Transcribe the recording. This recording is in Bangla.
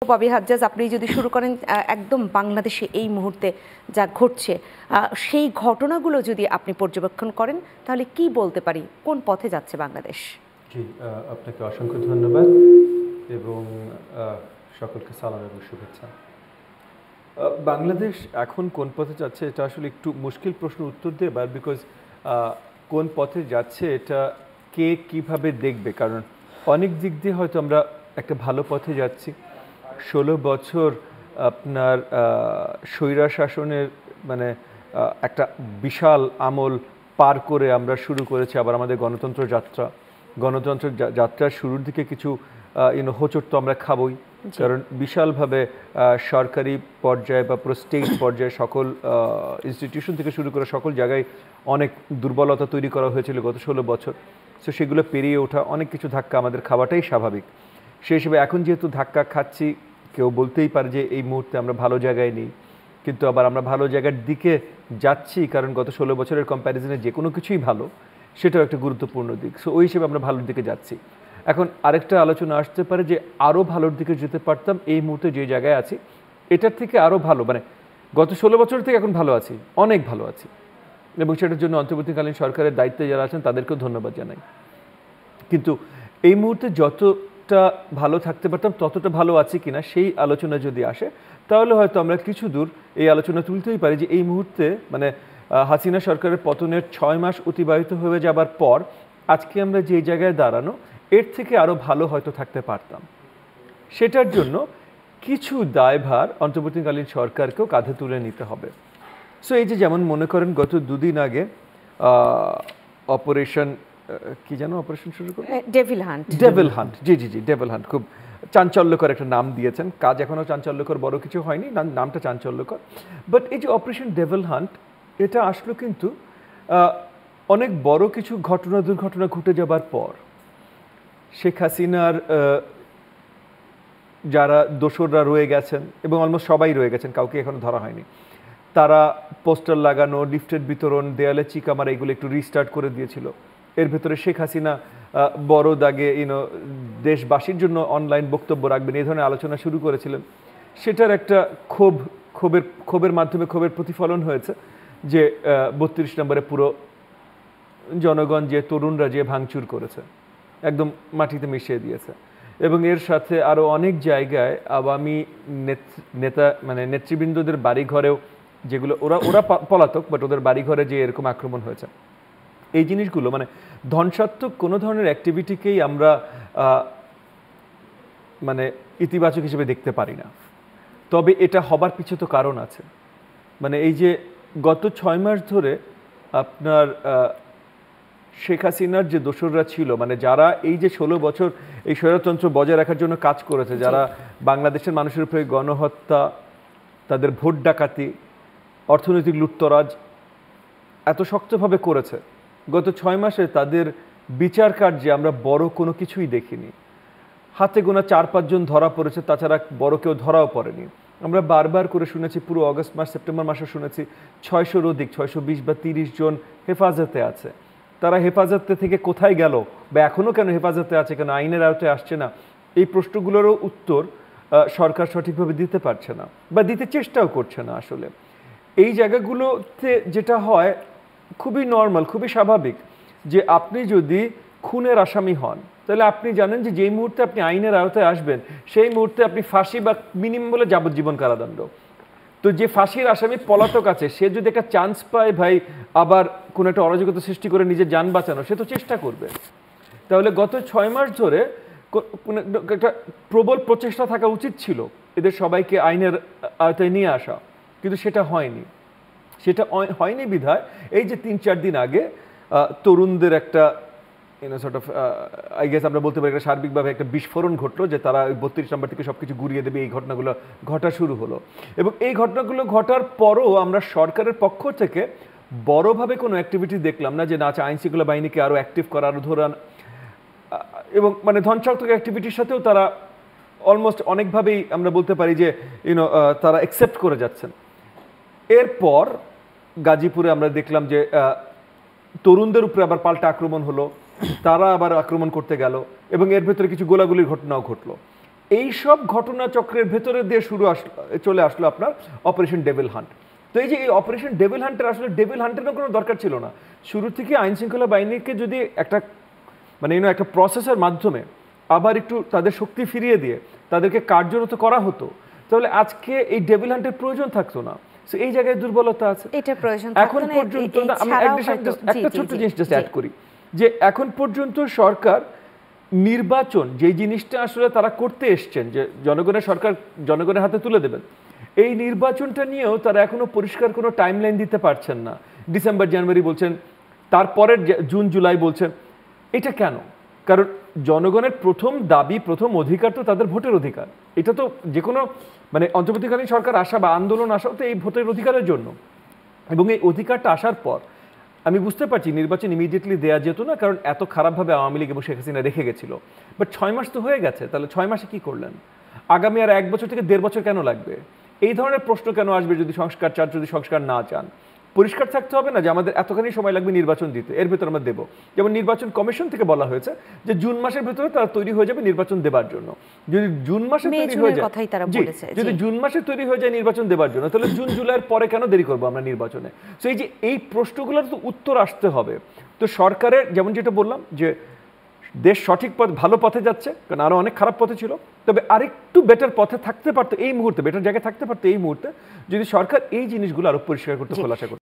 ববি হাজ্জাজ, আপনি যদি শুরু করেন একদম বাংলাদেশে এই মুহূর্তে যা ঘটছে সেই ঘটনাগুলো যদি আপনি পর্যবেক্ষণ করেন তাহলে কি বলতে পারি, কোন পথে যাচ্ছে বাংলাদেশ? জি, আপনাকে অসংখ্য ধন্যবাদ এবং সকলকে সালাম এবং শুভেচ্ছা। বাংলাদেশ এখন কোন পথে যাচ্ছে এটা আসলে একটু মুশকিল প্রশ্ন উত্তর দেবার, বিকজ কোন পথে যাচ্ছে এটা কে কিভাবে দেখবে, কারণ অনেক দিক দিয়ে হয়তো আমরা একটা ভালো পথে যাচ্ছি। 16 বছর আপনার স্বৈরা শাসনের মানে একটা বিশাল আমল পার করে আমরা শুরু করেছি আবার আমাদের গণতন্ত্র যাত্রার শুরুর দিকে কিছু হোঁচট তো আমরা খাবই, কারণ বিশালভাবে সরকারি পর্যায়ে বা পুরো স্টেট পর্যায়ে সকল ইনস্টিটিউশন থেকে শুরু করে সকল জায়গায় অনেক দুর্বলতা তৈরি করা হয়েছিল গত 16 বছর। সো সেগুলো পেরিয়ে ওঠা, অনেক কিছু ধাক্কা আমাদের খাওয়াটাই স্বাভাবিক। সেই হিসেবে এখন যেহেতু ধাক্কা খাচ্ছি, কেউ বলতেই পারে যে এই মুহূর্তে আমরা ভালো জায়গায় নেই, কিন্তু আবার আমরা ভালো জায়গার দিকে যাচ্ছি, কারণ গত 16 বছরের কম্প্যারিজনে যে কোনো কিছুই ভালো, সেটাও একটা গুরুত্বপূর্ণ দিক। সো ওই হিসেবে আমরা ভালোর দিকে যাচ্ছি। এখন আরেকটা আলোচনা আসতে পারে যে আরও ভালোর দিকে যেতে পারতাম, এই মুহূর্তে যে জায়গায় আছি এটার থেকে আরও ভালো, মানে গত 16 বছর থেকে এখন ভালো আছি, অনেক ভালো আছি, এবং সেটার জন্য অন্তর্বর্তীকালীন সরকারের দায়িত্বে যারা আছেন তাদেরকেও ধন্যবাদ জানাই। কিন্তু এই মুহূর্তে যতটা ভালো থাকতে পারতাম ততটা ভালো আছি কিনা সেই আলোচনা যদি আসে, তাহলে হয়তো আমরা কিছু দূর এই আলোচনা তুলতেই পারি যে এই মুহূর্তে মানে হাসিনা সরকারের পতনের 6 মাস অতিবাহিত হয়ে যাবার পর আজকে আমরা যে জায়গায় দাঁড়ানো, এর থেকে আরও ভালো হয়তো থাকতে পারতাম। সেটার জন্য কিছু দায়ভার অন্তর্বর্তীকালীন সরকারকেও কাঁধে তুলে নিতে হবে। সো এই যে যেমন মনে করেন গত দুদিন আগে অপারেশন কি যেন অপারেশন শুরু করে, ডেভিল হান্ট। জি, ডেভিল হান্ট, খুব চাঞ্চল্যকর একটা নাম দিয়েছেন। কাজ এখনও চাঞ্চল্যকর বড় কিছু হয়নি, নামটা চাঞ্চল্যকর। বাট এই যে অপারেশন ডেভিল হান্ট, এটা আসলো কিন্তু অনেক বড় কিছু দুর্ঘটনা ঘটে যাবার পর। শেখ হাসিনার যারা দোসররা রয়ে গেছেন, এবং অলমোস্ট সবাই রয়ে গেছেন, কাউকে এখনো ধরা হয়নি, তারা পোস্টার লাগানো, লিফটের বিতরণ, দেয়ালে চিকা মারা, এগুলো একটু রিস্টার্ট করে দিয়েছিল। এর ভেতরে শেখ হাসিনা বড় দাগে দেশবাসীর জন্য অনলাইন বক্তব্য রাখবেন, এই ধরনের আলোচনা শুরু করেছিলেন। সেটার একটা ক্ষোভের মাধ্যমে ক্ষোভের প্রতিফলন হয়েছে যে 32 নম্বরে পুরো জনগণ, যে তরুণরা যে ভাঙচুর করেছে, একদম মাটিতে মিশিয়ে দিয়েছে। এবং এর সাথে আরও অনেক জায়গায় আওয়ামী নেতৃবৃন্দদের বাড়িঘরেও, যেগুলো ওরা পলাতক, বাট ওদের বাড়িঘরে যে এরকম আক্রমণ হয়েছে, এই জিনিসগুলো মানে ধ্বংসাত্মক কোনো ধরনের অ্যাক্টিভিটিকেই আমরা মানে ইতিবাচক হিসেবে দেখতে পারি না। তবে এটা হবার পিছু তো কারণ আছে। মানে এই যে গত 6 মাস ধরে আপনার শেখ হাসিনার যে দোসররা ছিল, মানে যারা এই যে 16 বছর এই স্বৈরতন্ত্র বজায় রাখার জন্য কাজ করেছে, যারা বাংলাদেশের মানুষের উপরে গণহত্যা, তাদের ভোট ডাকাতি, অর্থনৈতিক লুটতরাজ এত শক্তভাবে করেছে, গত 6 মাসে তাদের বিচার কার্যে আমরা বড় কোনো কিছুই দেখিনি। হাতে গোনা 4-5 জন ধরা পড়েছে, তাছাড়া বড় কেউ ধরাও পড়েনি। আমরা বারবার করে শুনেছি, পুরো অগস্ট মাস সেপ্টেম্বর মাসে শুনেছি 600-র অধিক, 620 বা 30 জন হেফাজতে আছে। তারা হেফাজতে থেকে কোথায় গেল, বা এখনও কেন হেফাজতে আছে, কেন আইনের আওতায় আসছে না, এই প্রশ্নগুলোরও উত্তর সরকার সঠিকভাবে দিতে পারছে না, বা দিতে চেষ্টাও করছে না। আসলে এই জায়গাগুলোতে যেটা হয় খুবই নর্মাল, খুবই স্বাভাবিক, যে আপনি যদি খুনের আসামি হন, তাহলে আপনি জানেন যে যেই মুহূর্তে আপনি আইনের আওতায় আসবেন, সেই মুহূর্তে আপনি ফাঁসি বা মিনিমাম বলে যাবজ্জীবন কারাদণ্ড। তো যে ফাঁসির আসামি পলাতক আছে, সে যদি একটা চান্স পায় ভাই আবার কোনো একটা অরাজকতা সৃষ্টি করে নিজের যান বাঁচানো, সে তো চেষ্টা করবে। তাহলে গত 6 মাস ধরে একটা প্রবল প্রচেষ্টা থাকা উচিত ছিল এদের সবাইকে আইনের আওতায় নিয়ে আসা, কিন্তু সেটা হয়নি বিধায় এই যে 3-4 দিন আগে তরুণদের একটা আই গেস আমরা বলতে পারি একটা সার্বিকভাবে একটা বিস্ফোরণ ঘটলো, যে তারা 32 নম্বর থেকে সব কিছু ঘুরিয়ে দেবে, এই ঘটনাগুলো ঘটা শুরু হলো। এবং এই ঘটনাগুলো ঘটার পরও আমরা সরকারের পক্ষ থেকে বড়ভাবে কোনো অ্যাক্টিভিটি দেখলাম না, যে না আইন শৃঙ্খলা বাহিনীকে আরও অ্যাক্টিভ করা, আরও ধরান, এবং মানে ধ্বংসাত্মক অ্যাক্টিভিটির সাথেও তারা অলমোস্ট অনেকভাবেই আমরা বলতে পারি যে তারা অ্যাকসেপ্ট করে যাচ্ছেন। এরপর গাজীপুরে আমরা দেখলাম যে তরুণদের উপরে আবার পাল্টা আক্রমণ হলো, তারা আবার আক্রমণ করতে গেল, এবং এর ভেতরে কিছু গোলাগুলির ঘটনাও ঘটলো। এই সব ঘটনা চক্রের ভেতরে দিয়ে চলে আসলো আপনার অপারেশন ডেভিল হান্ট। তো এই যে এই অপারেশন ডেভিল হান্টের আসলে ডেভিল হান্টেরও কোনো দরকার ছিল না। শুরু থেকে আইন শৃঙ্খলা বাহিনীকে যদি একটা মানে একটা প্রসেসের মাধ্যমে আবার একটু তাদের শক্তি ফিরিয়ে দিয়ে তাদেরকে কার্যরত করা হতো, তাহলে আজকে এই ডেভিল হান্টের প্রয়োজন থাকতো না। সো এই জায়গায় দুর্বলতা আছে। এটা প্রয়োজন এখন পর্যন্ত আমি একটা ছোট্ট জিনিস জাস্ট অ্যাড করি যে এখন পর্যন্ত সরকার নির্বাচন যে জিনিসটা আসলে তারা করতে এসছেন, যে সরকার জনগণের হাতে তুলে দেবেন, এই নির্বাচনটা নিয়েও তারা এখনো পরিষ্কার কোনো টাইমলাইন দিতে পারছেন না। ডিসেম্বর জানুয়ারি বলছেন, তারপরের জুন জুলাই বলছেন। এটা কেন? কারণ জনগণের প্রথম দাবি, প্রথম অধিকার তো তাদের ভোটের অধিকার। এটা তো যে কোনো মানে অন্তর্বর্তীকালীন সরকার আসা বা আন্দোলন আসা তো এই ভোটের অধিকারের জন্য, এবং এই অধিকারটা আসার পর আমি বুঝতে পারছি নির্বাচন ইমিডিয়েটলি দেওয়া যেত না, কারণ এত খারাপভাবে আওয়ামী লীগ এবং শেখ হাসিনা রেখে গেছিল। বাট 6 মাস তো হয়ে গেছে, তাহলে 6 মাসে কি করলেন? আগামী আর 1 বছর থেকে 1.5 বছর কেন লাগবে? এই ধরনের প্রশ্ন কেন আসবে যদি সংস্কার চান, যদি সংস্কার না চান? পরিষ্কার থাকতে হবে না যে আমাদের এতখানি সময় লাগবে নির্বাচন দিতে, এর ভেতর আমরা দেবো। যেমন নির্বাচন কমিশন থেকে বলা হয়েছে যে জুন মাসের ভেতরে তারা তৈরি হয়ে যাবে নির্বাচন দেবার জন্য। যদি জুন মাসে তৈরি হয়ে যায়, যদি জুন মাসে তৈরি হয়ে যায় নির্বাচন দেবার জন্য, তাহলে জুন জুলাইয়ের পরে কেন দেরি করবো আমরা নির্বাচনে? সো এই যে এই প্রশ্নগুলোর তো উত্তর আসতে হবে। তো সরকারের যেমন যেটা বললাম যে দেশ সঠিক পথ, ভালো পথে যাচ্ছে, কারণ আরো অনেক খারাপ পথে ছিল, তবে আরেকটু বেটার পথে থাকতে পারতো এই মুহূর্তে, বেটার জায়গায় থাকতে পারতো এই মুহূর্তে, যদি সরকার এই জিনিসগুলো আরো পরিষ্কার করতে, খোলাসা করতো।